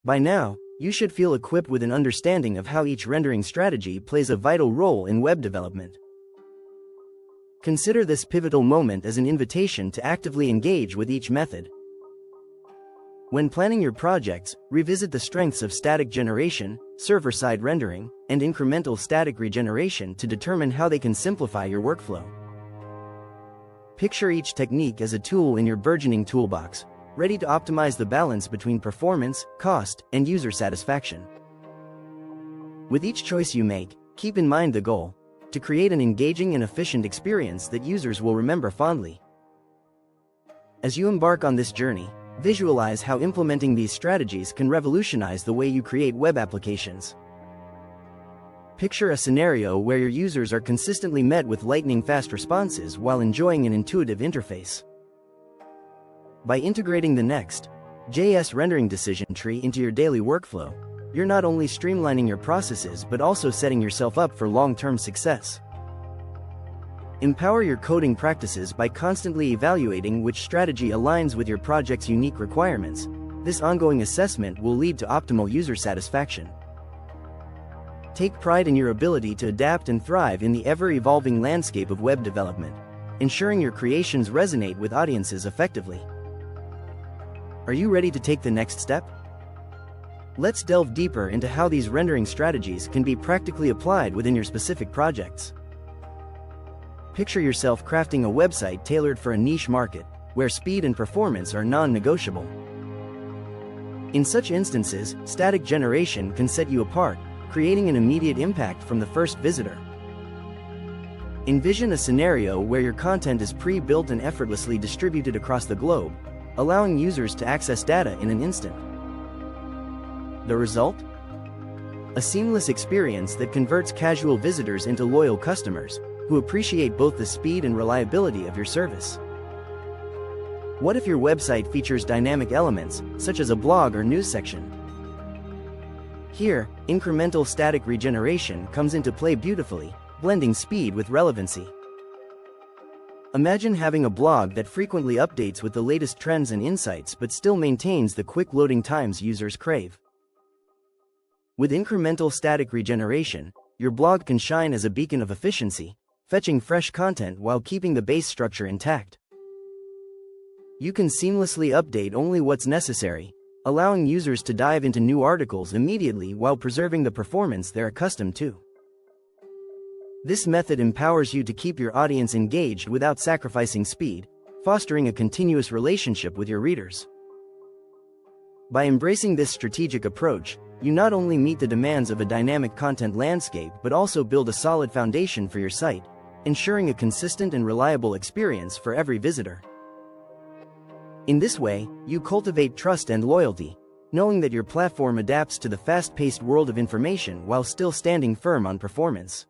By now, you should feel equipped with an understanding of how each rendering strategy plays a vital role in web development. Consider this pivotal moment as an invitation to actively engage with each method. When planning your projects, revisit the strengths of static generation, server-side rendering, and incremental static regeneration to determine how they can simplify your workflow. Picture each technique as a tool in your burgeoning toolbox, ready to optimize the balance between performance, cost, and user satisfaction. With each choice you make, keep in mind the goal: to create an engaging and efficient experience that users will remember fondly. As you embark on this journey, visualize how implementing these strategies can revolutionize the way you create web applications. Picture a scenario where your users are consistently met with lightning-fast responses while enjoying an intuitive interface. By integrating the Next.js rendering decision tree into your daily workflow, you're not only streamlining your processes but also setting yourself up for long-term success. Empower your coding practices by constantly evaluating which strategy aligns with your project's unique requirements. This ongoing assessment will lead to optimal user satisfaction. Take pride in your ability to adapt and thrive in the ever-evolving landscape of web development, ensuring your creations resonate with audiences effectively. Are you ready to take the next step? Let's delve deeper into how these rendering strategies can be practically applied within your specific projects. Picture yourself crafting a website tailored for a niche market, where speed and performance are non-negotiable. In such instances, static generation can set you apart, creating an immediate impact from the first visitor. Envision a scenario where your content is pre-built and effortlessly distributed across the globe, allowing users to access data in an instant. The result? A seamless experience that converts casual visitors into loyal customers, who appreciate both the speed and reliability of your service. What if your website features dynamic elements, such as a blog or news section? Here, incremental static regeneration comes into play beautifully, blending speed with relevancy. Imagine having a blog that frequently updates with the latest trends and insights but still maintains the quick loading times users crave. With incremental static regeneration, your blog can shine as a beacon of efficiency, fetching fresh content while keeping the base structure intact. You can seamlessly update only what's necessary, allowing users to dive into new articles immediately while preserving the performance they're accustomed to. This method empowers you to keep your audience engaged without sacrificing speed, fostering a continuous relationship with your readers. By embracing this strategic approach, you not only meet the demands of a dynamic content landscape but also build a solid foundation for your site, ensuring a consistent and reliable experience for every visitor. In this way, you cultivate trust and loyalty, knowing that your platform adapts to the fast-paced world of information while still standing firm on performance.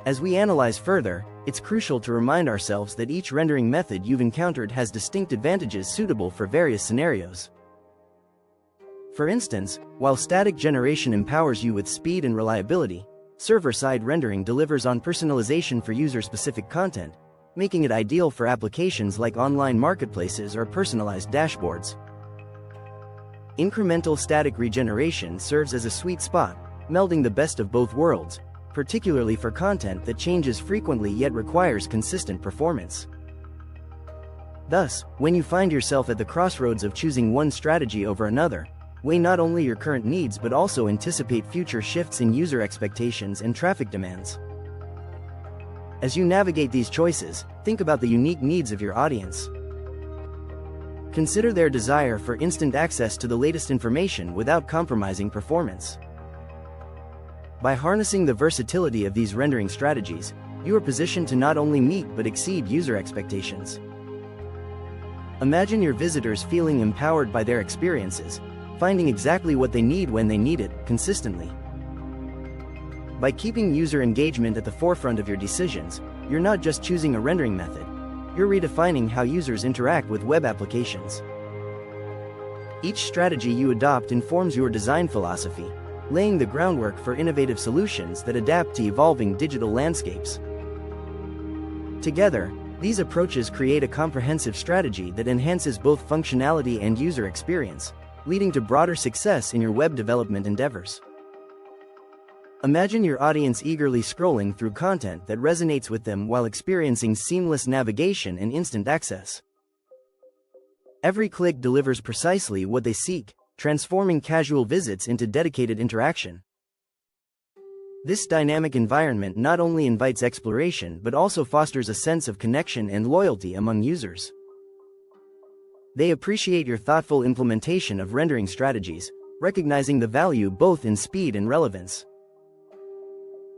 As we analyze further, it's crucial to remind ourselves that each rendering method you've encountered has distinct advantages suitable for various scenarios. For instance, while static generation empowers you with speed and reliability, server-side rendering delivers on personalization for user-specific content, making it ideal for applications like online marketplaces or personalized dashboards. Incremental static regeneration serves as a sweet spot, melding the best of both worlds, particularly for content that changes frequently yet requires consistent performance. Thus, when you find yourself at the crossroads of choosing one strategy over another, weigh not only your current needs but also anticipate future shifts in user expectations and traffic demands. As you navigate these choices, think about the unique needs of your audience. Consider their desire for instant access to the latest information without compromising performance. By harnessing the versatility of these rendering strategies, you are positioned to not only meet but exceed user expectations. Imagine your visitors feeling empowered by their experiences, finding exactly what they need when they need it, consistently. By keeping user engagement at the forefront of your decisions, you're not just choosing a rendering method, you're redefining how users interact with web applications. Each strategy you adopt informs your design philosophy, laying the groundwork for innovative solutions that adapt to evolving digital landscapes. Together, these approaches create a comprehensive strategy that enhances both functionality and user experience, leading to broader success in your web development endeavors. Imagine your audience eagerly scrolling through content that resonates with them while experiencing seamless navigation and instant access. Every click delivers precisely what they seek, transforming casual visits into dedicated interaction. This dynamic environment not only invites exploration but also fosters a sense of connection and loyalty among users. They appreciate your thoughtful implementation of rendering strategies, recognizing the value both in speed and relevance.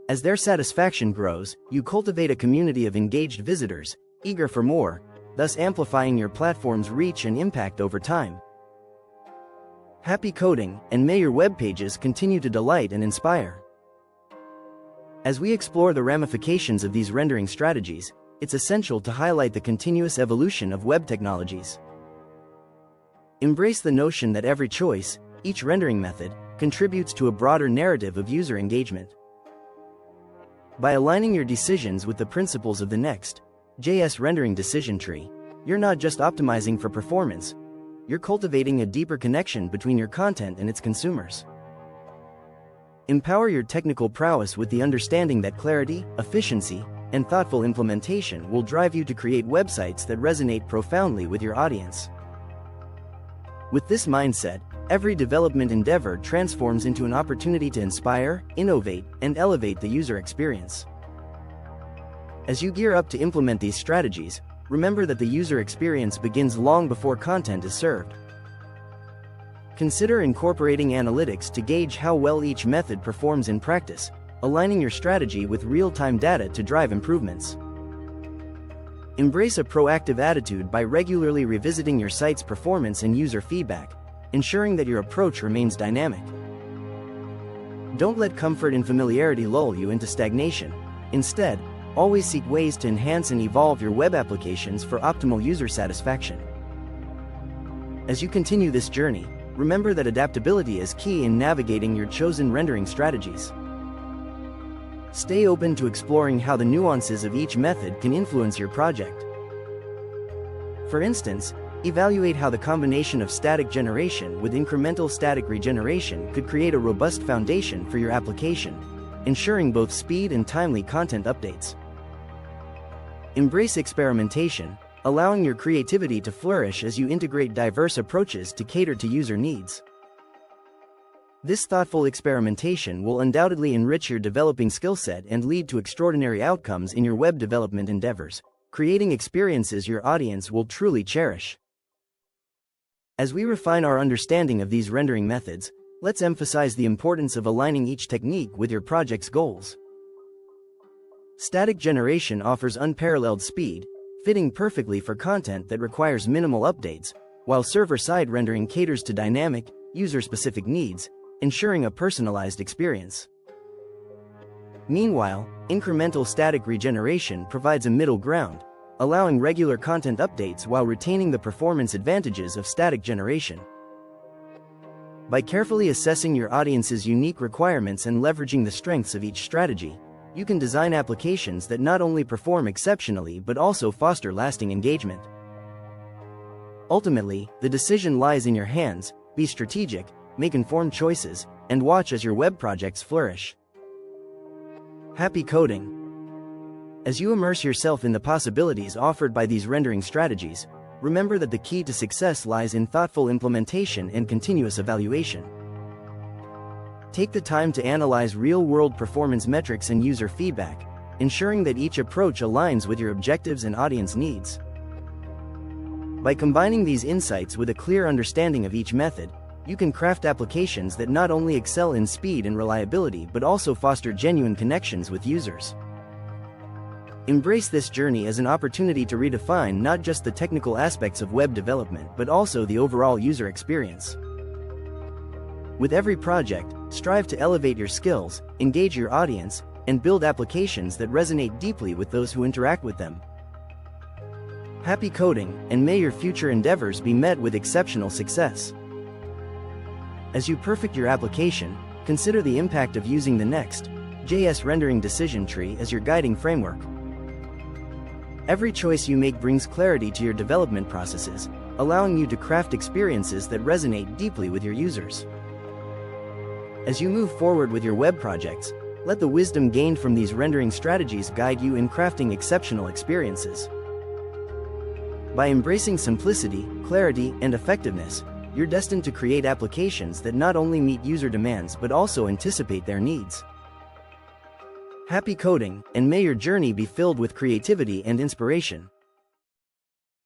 As their satisfaction grows, you cultivate a community of engaged visitors, eager for more, thus amplifying your platform's reach and impact over time. Happy coding, and may your web pages continue to delight and inspire. As we explore the ramifications of these rendering strategies, it's essential to highlight the continuous evolution of web technologies. Embrace the notion that every choice, each rendering method, contributes to a broader narrative of user engagement. By aligning your decisions with the principles of the Next.js rendering decision tree, you're not just optimizing for performance, you're cultivating a deeper connection between your content and its consumers. Empower your technical prowess with the understanding that clarity, efficiency, and thoughtful implementation will drive you to create websites that resonate profoundly with your audience. With this mindset, every development endeavor transforms into an opportunity to inspire, innovate, and elevate the user experience. As you gear up to implement these strategies, remember that the user experience begins long before content is served. Consider incorporating analytics to gauge how well each method performs in practice, aligning your strategy with real-time data to drive improvements. Embrace a proactive attitude by regularly revisiting your site's performance and user feedback, ensuring that your approach remains dynamic. Don't let comfort and familiarity lull you into stagnation. Instead, always seek ways to enhance and evolve your web applications for optimal user satisfaction. As you continue this journey, remember that adaptability is key in navigating your chosen rendering strategies. Stay open to exploring how the nuances of each method can influence your project. For instance, evaluate how the combination of static generation with incremental static regeneration could create a robust foundation for your application, ensuring both speed and timely content updates. Embrace experimentation, allowing your creativity to flourish as you integrate diverse approaches to cater to user needs. This thoughtful experimentation will undoubtedly enrich your developing skill set and lead to extraordinary outcomes in your web development endeavors, creating experiences your audience will truly cherish. As we refine our understanding of these rendering methods, let's emphasize the importance of aligning each technique with your project's goals. Static generation offers unparalleled speed, fitting perfectly for content that requires minimal updates, while server-side rendering caters to dynamic, user-specific needs, ensuring a personalized experience. Meanwhile, incremental static regeneration provides a middle ground, allowing regular content updates while retaining the performance advantages of static generation. By carefully assessing your audience's unique requirements and leveraging the strengths of each strategy, you can design applications that not only perform exceptionally but also foster lasting engagement. Ultimately, the decision lies in your hands. Be strategic, make informed choices, and watch as your web projects flourish. Happy coding! As you immerse yourself in the possibilities offered by these rendering strategies, remember that the key to success lies in thoughtful implementation and continuous evaluation. Take the time to analyze real-world performance metrics and user feedback, ensuring that each approach aligns with your objectives and audience needs. By combining these insights with a clear understanding of each method, you can craft applications that not only excel in speed and reliability but also foster genuine connections with users. Embrace this journey as an opportunity to redefine not just the technical aspects of web development but also the overall user experience. With every project, strive to elevate your skills, engage your audience, and build applications that resonate deeply with those who interact with them. Happy coding, and may your future endeavors be met with exceptional success. As you perfect your application, consider the impact of using the Next.js rendering decision tree as your guiding framework. Every choice you make brings clarity to your development processes, allowing you to craft experiences that resonate deeply with your users. As you move forward with your web projects, let the wisdom gained from these rendering strategies guide you in crafting exceptional experiences. By embracing simplicity, clarity, and effectiveness, you're destined to create applications that not only meet user demands but also anticipate their needs. Happy coding, and may your journey be filled with creativity and inspiration.